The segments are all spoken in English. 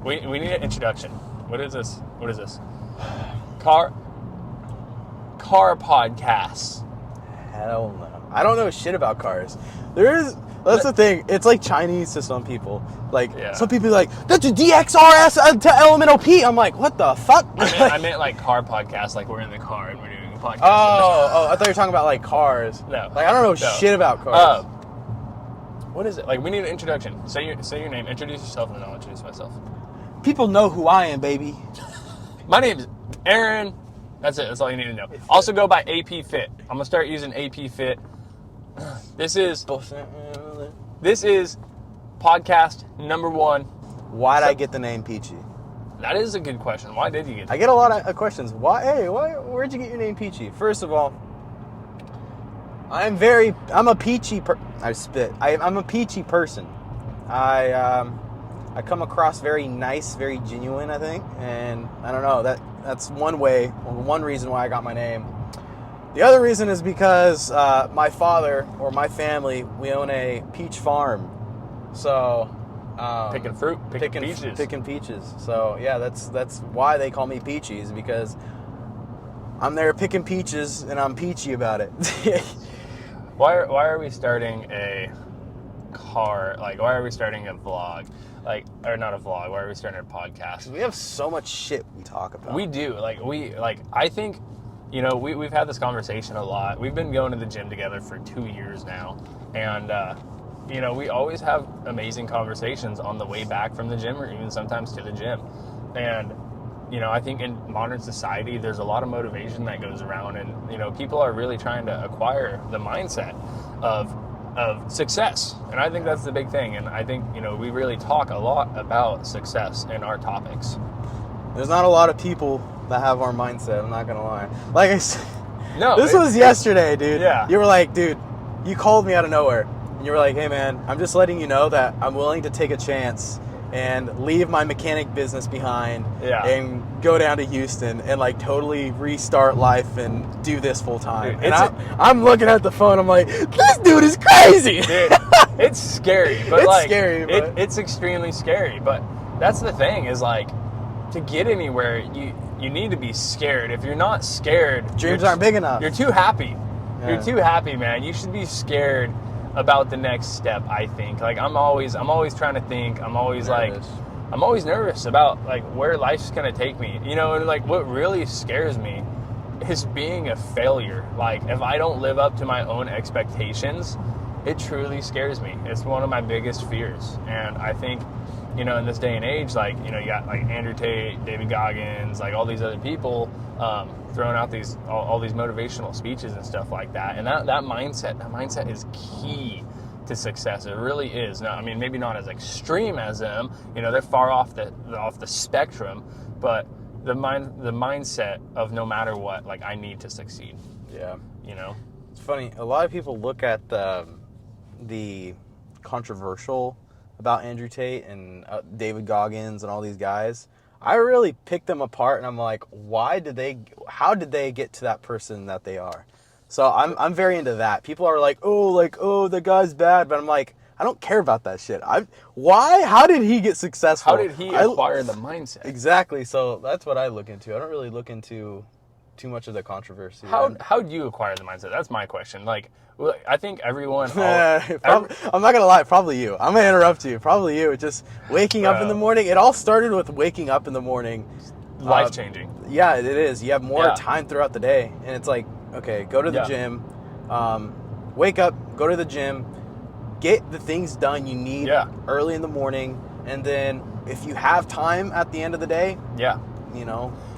We need an introduction. What is this? Car podcasts. Hell no. I don't know shit about cars. That's the thing. It's like Chinese to some people. Like, some people are like, that's a DXRS to Elemental P. I'm like, what the fuck? I meant like car podcasts, like we're in the car and we're doing a podcast. Oh, I thought you were talking about like cars. No. Like, I don't know shit about cars. What is it? Like, we need an introduction. Say your name. Introduce yourself, and then I'll introduce myself. People know who I am, baby. My name's Aaron. That's it. That's all you need to know. Also go by EP.1. I'm going to start using EP.1. This is podcast number 1. Why'd I get the name Peachy? That is a good question. Why did you get it? I get a lot of questions. Where'd you get your name Peachy? First of all, I'm a peachy I'm a peachy person. I come across very nice, very genuine, I think. And I don't know, that's one reason why I got my name. The other reason is because my father or my family, we own a peach farm. So picking fruit, picking peaches. Picking peaches. So yeah, that's why they call me Peachy, is because I'm there picking peaches and I'm peachy about it. Why are we starting a why are we starting a vlog? Or not a vlog, why are we starting a podcast? We have so much shit we talk about. We do. I think, we've had this conversation a lot. We've been going to the gym together for 2 years now. And, we always have amazing conversations on the way back from the gym or even sometimes to the gym. And, I think in modern society, there's a lot of motivation that goes around. And, people are really trying to acquire the mindset of success. And I think that's the big thing. And I think, we really talk a lot about success in our topics. There's not a lot of people that have our mindset, I'm not going to lie. Like I said, this was yesterday, dude. Yeah. You were like, dude, you called me out of nowhere. And you were like, hey, man, I'm just letting you know that I'm willing to take a chance and leave my mechanic business behind and go down to Houston and totally restart life and do this full time. Dude, and I'm looking at the phone. I'm like, this dude is crazy. Dude, it's scary. But it's scary. But it's extremely scary. But that's the thing is to get anywhere, you need to be scared. If you're not scared, dreams aren't big enough. You're too happy. Yeah. You're too happy, man. You should be scared about the next step, I think. I'm always trying to think. I'm always nervous about where life's gonna take me. And what really scares me is being a failure. If I don't live up to my own expectations, it truly scares me. It's one of my biggest fears. And I think, in this day and age, you got Andrew Tate, David Goggins, all these other people throwing out all these motivational speeches and stuff like that. And that mindset is key to success. It really is. Now, maybe not as extreme as them. They're far off the spectrum, but the mindset of no matter what, I need to succeed. Yeah. It's funny. A lot of people look at the controversial about Andrew Tate and David Goggins and all these guys. I really pick them apart and I'm like, how did they get to that person that they are? So I'm very into that. People are like, oh, the guy's bad. But I'm like, I don't care about that shit. How did he get successful? How did he acquire the mindset? Exactly. So that's what I look into. I don't really look into too much of the controversy. How do you acquire the mindset? That's my question. I think everyone... I'm not going to lie, probably you. I'm going to interrupt you. Probably you. Just waking up in the morning. It all started with waking up in the morning. Life-changing. Yeah, it is. You have more time throughout the day. And it's okay, go to the gym. Wake up, go to the gym. Get the things done you need early in the morning. And then if you have time at the end of the day... Yeah.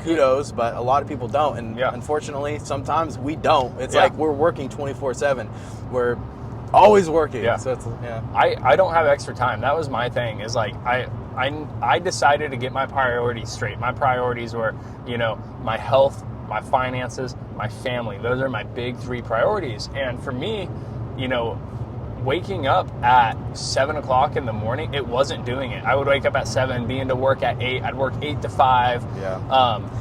Kudos, but a lot of people don't, and unfortunately sometimes we don't. It's we're working 24/7. We're always working. So it's I don't have extra time. That was my thing, is I decided to get my priorities straight. My priorities were, my health, my finances, my family. Those are my big 3 priorities. And for me, waking up at 7 o'clock in the morning, it wasn't doing it. I would wake up at 7, be into work at 8. I'd work 8 to 5.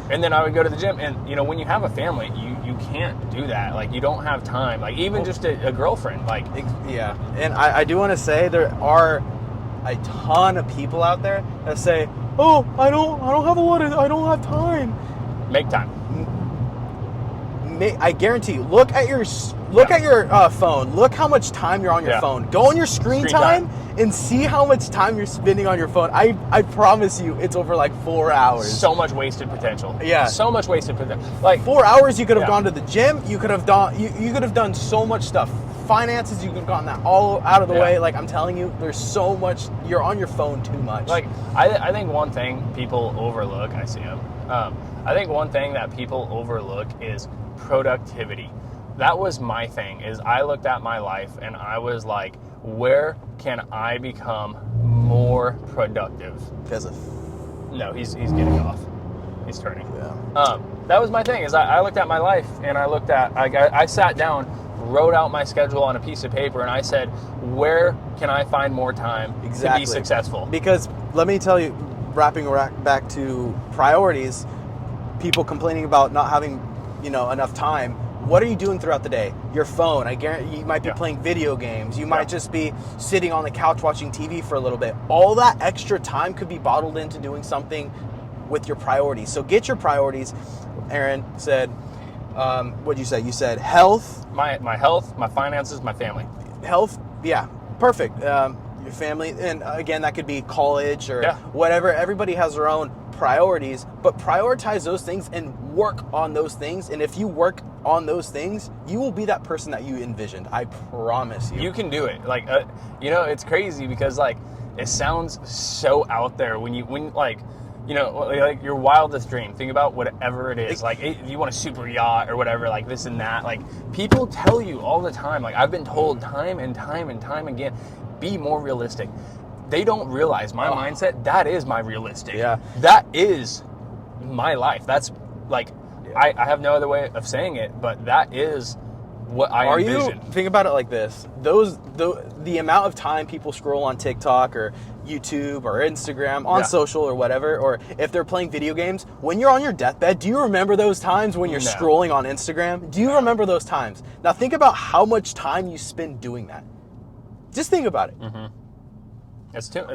And then I would go to the gym. And, when you have a family, you can't do that. You don't have time. Even just a girlfriend. And I do want to say there are a ton of people out there that say, "Oh, I don't have time." Make time. I guarantee you. Look at your phone. Look how much time you're on your phone. Go on your screen time and see how much time you're spending on your phone. I promise you, it's over like 4 hours. So much wasted potential. Yeah. So much wasted potential. Like 4 hours, you could have gone to the gym. You could have done. You could have done so much stuff. Finances, you could have gotten that all out of the way. Like, I'm telling you, there's so much. You're on your phone too much. Like, I think one thing people overlook. I see him. I think one thing that people overlook is productivity. That was my thing, is I looked at my life and I was like, where can I become more productive? No, he's getting off. He's turning. Yeah. That was my thing, is I looked at my life and I looked at, I sat down, wrote out my schedule on a piece of paper, and I said, where can I find more time to be successful? Because let me tell you, wrapping back to priorities, people complaining about not having, enough time. What are you doing throughout the day? Your phone. I guarantee you might be playing video games. You might just be sitting on the couch watching TV for a little bit. All that extra time could be bottled into doing something with your priorities. So get your priorities. Aaron said, what'd you say? You said health. My health, my finances, my family. Health, yeah, perfect. Your family, and again, that could be college or whatever. Everybody has their own priorities, but prioritize those things and work on those things. And if you work on those things, you will be that person that you envisioned. I promise you. You can do it. Like, it's crazy because like it sounds so out there when like your wildest dream. Think about whatever it is. Like, if you want a super yacht or whatever, like this and that. Like, people tell you all the time. Like, I've been told time and time and time again, be more realistic. They don't realize my mindset. That is my realistic. Yeah. That is my life. That's like, I have no other way of saying it, but that is what I envision. Think about it like this. The amount of time people scroll on TikTok or YouTube or Instagram, on social or whatever, or if they're playing video games, when you're on your deathbed, do you remember those times when you're scrolling on Instagram? Do you remember those times? Now think about how much time you spend doing that. Just think about it. Mm-hmm.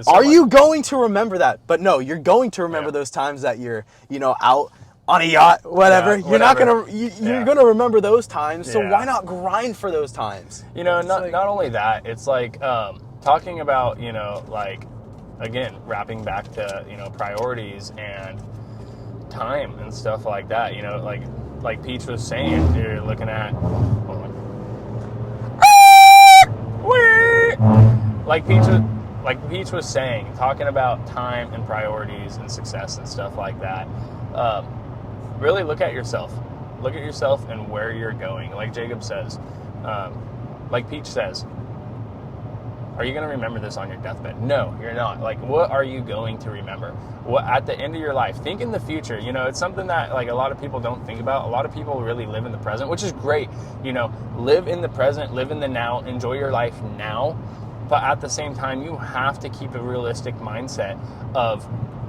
Are you going to remember that? But no, you're going to remember those times that you're, out on a yacht, whatever. You're not gonna. You're gonna remember those times. So why not grind for those times? Not only that. It's like talking about like, again, wrapping back to priorities and time and stuff like that. Like Peach was saying, you're looking at. Hold on. Like Peach was saying, talking about time and priorities and success and stuff like that. Really look at yourself. Look at yourself and where you're going. Like Jacob says, like Peach says, are you going to remember this on your deathbed? No, you're not. Like, what are you going to remember? What at the end of your life? Think in the future. It's something that like a lot of people don't think about. A lot of people really live in the present, which is great. Live in the present, live in the now, enjoy your life now. But at the same time, you have to keep a realistic mindset of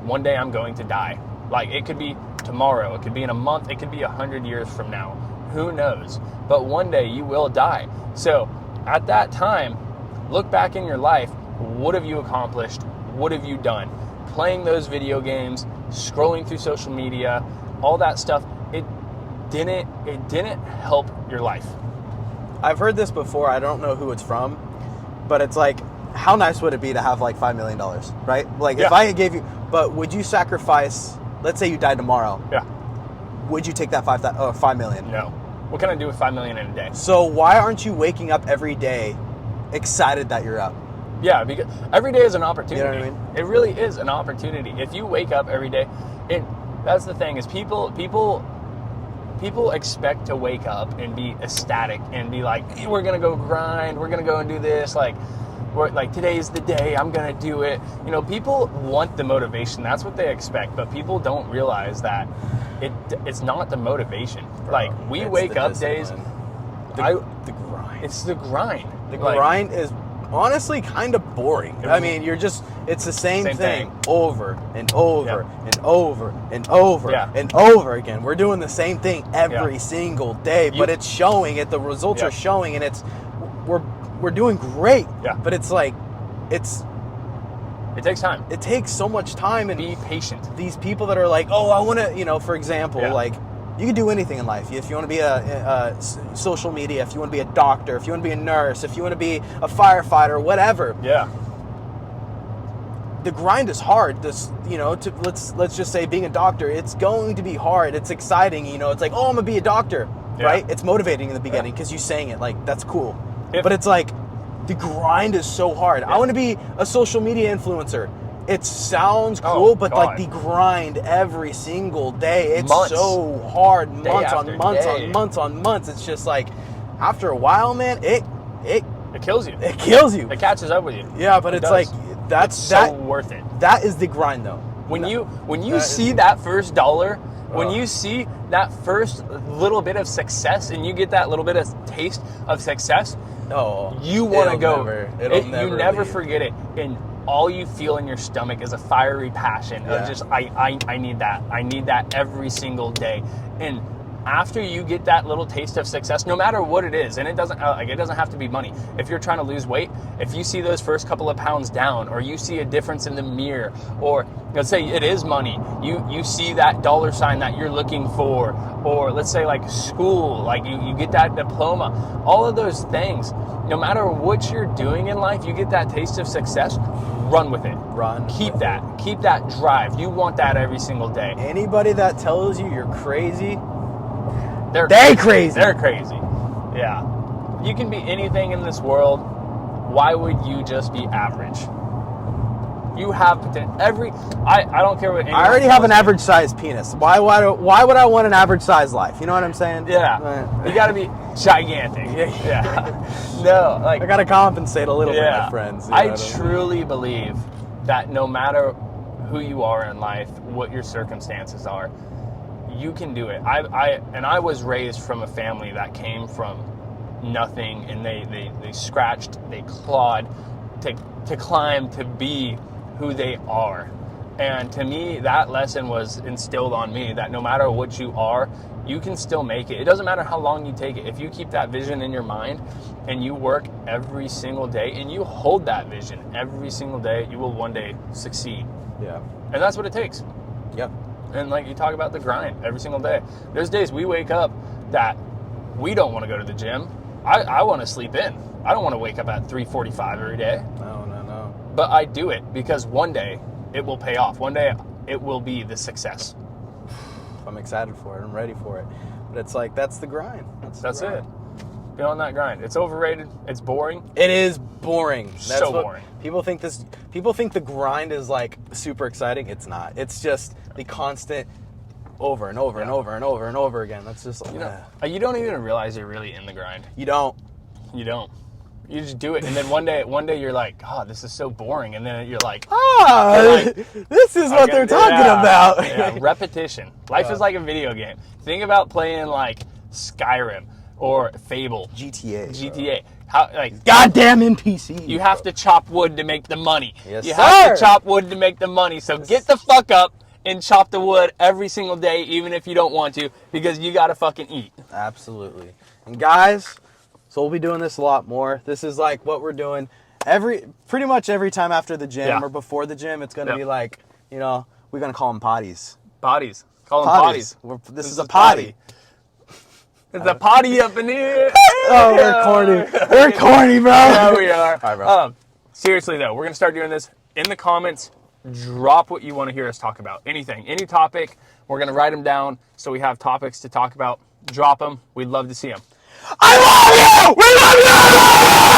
one day I'm going to die. Like, it could be tomorrow, it could be in a month, it could be 100 years from now. Who knows? But one day you will die. So at that time, look back in your life. What have you accomplished? What have you done? Playing those video games, scrolling through social media, all that stuff, it didn't help your life. I've heard this before. I don't know who it's from, but it's like, how nice would it be to have like $5 million, right? Like, if I gave you, but would you sacrifice, let's say you died tomorrow. Yeah. Would you take that $5 million? No. What can I do with $5 million in a day? So why aren't you waking up every day excited that you're up? Yeah, because every day is an opportunity. You know what I mean? It really is an opportunity. If you wake up every day, that's the thing, is people expect to wake up and be ecstatic and be like, hey, we're gonna go grind, we're gonna go and do this, like today's the day, I'm gonna do it. People want the motivation. That's what they expect, but people don't realize that it's not the motivation. Bro, like, we wake up days. The grind. It's the grind. The grind is honestly kind of boring. I mean, it's the same thing over and over and over and over and over again. We're doing the same thing every single day, but it's showing it. The results are showing, and we're doing great. Yeah. But it's like, It takes time. It takes so much time. And be patient. These people that are like, oh, I want to, for example, like, you can do anything in life. If you want to be a social media, if you want to be a doctor, if you want to be a nurse, if you want to be a firefighter, whatever. Yeah. The grind is hard. Let's just say being a doctor, it's going to be hard. It's exciting, It's like, oh, I'm gonna be a doctor, right? It's motivating in the beginning because you saying it, like, that's cool. But it's like, the grind is so hard. I want to be a social media influencer. It sounds cool, but like the grind every single day, it's so hard. Months on months on months on months. It's just like, after a while, man, it kills you. It kills you. It catches up with you. Yeah, but it's like, that's so worth it. That is the grind, though. When you see that first dollar, when you see that first little bit of success, and you get that little bit of taste of success, you want to go. You never forget it, and all you feel in your stomach is a fiery passion of just I need that. I need that every single day. And after you get that little taste of success, no matter what it is, and it doesn't have to be money. If you're trying to lose weight, if you see those first couple of pounds down, or you see a difference in the mirror, or let's say it is money, you see that dollar sign that you're looking for, or let's say like school, like you get that diploma, all of those things, no matter what you're doing in life, you get that taste of success, run with it. Keep that drive. You want that every single day. Anybody that tells you you're crazy, They're crazy. They're crazy. Yeah. You can be anything in this world. Why would you just be average? You have potential. I don't care what. I already have an average sized penis. Why would I want an average sized life? You know what I'm saying? Yeah. You got to be gigantic. Yeah. No, like, I got to compensate a little bit, my friends. I truly believe that no matter who you are in life, what your circumstances are, you can do it. I was raised from a family that came from nothing, and they scratched, they clawed to climb to be who they are. And to me, that lesson was instilled on me, that no matter what you are, you can still make it. It doesn't matter how long you take it. If you keep that vision in your mind and you work every single day and you hold that vision every single day, you will one day succeed. Yeah. And that's what it takes. Yep. And like you talk about the grind every single day. There's days we wake up that we don't want to go to the gym. I want to sleep in. I don't want to wake up at 3:45 every day. No. But I do it because one day it will pay off. One day it will be the success. I'm excited for it. I'm ready for it. But it's like, that's the grind. That's it. Be on that grind. It's overrated. It's boring. It is boring. That's so boring. People think the grind is like super exciting. It's not. It's just the constant over and over and over and over and over again. That's just like, you don't even realize you're really in the grind. You don't. You just do it, and then one day you're like, oh, this is so boring, and then you're like, this is what they're talking about. Yeah, repetition. Life is like a video game. Think about playing like Skyrim or Fable. GTA. How, like, goddamn NPC. You have to chop wood to make the money. Yes, you have to chop wood to make the money. So get the fuck up and chop the wood every single day, even if you don't want to, because you gotta fucking eat. Absolutely. And guys, so we'll be doing this a lot more. This is like what we're doing pretty much every time after the gym or before the gym. It's gonna be like, we're gonna call them potties. Potties. Call them potties. This is a potty. It's a potty up in here. Oh, we're corny. We're corny, bro. Yeah, we are. All right, bro. Seriously, though, we're going to start doing this. In the comments, drop what you want to hear us talk about. Anything, any topic. We're going to write them down so we have topics to talk about. Drop them. We'd love to see them. I love you! We love you!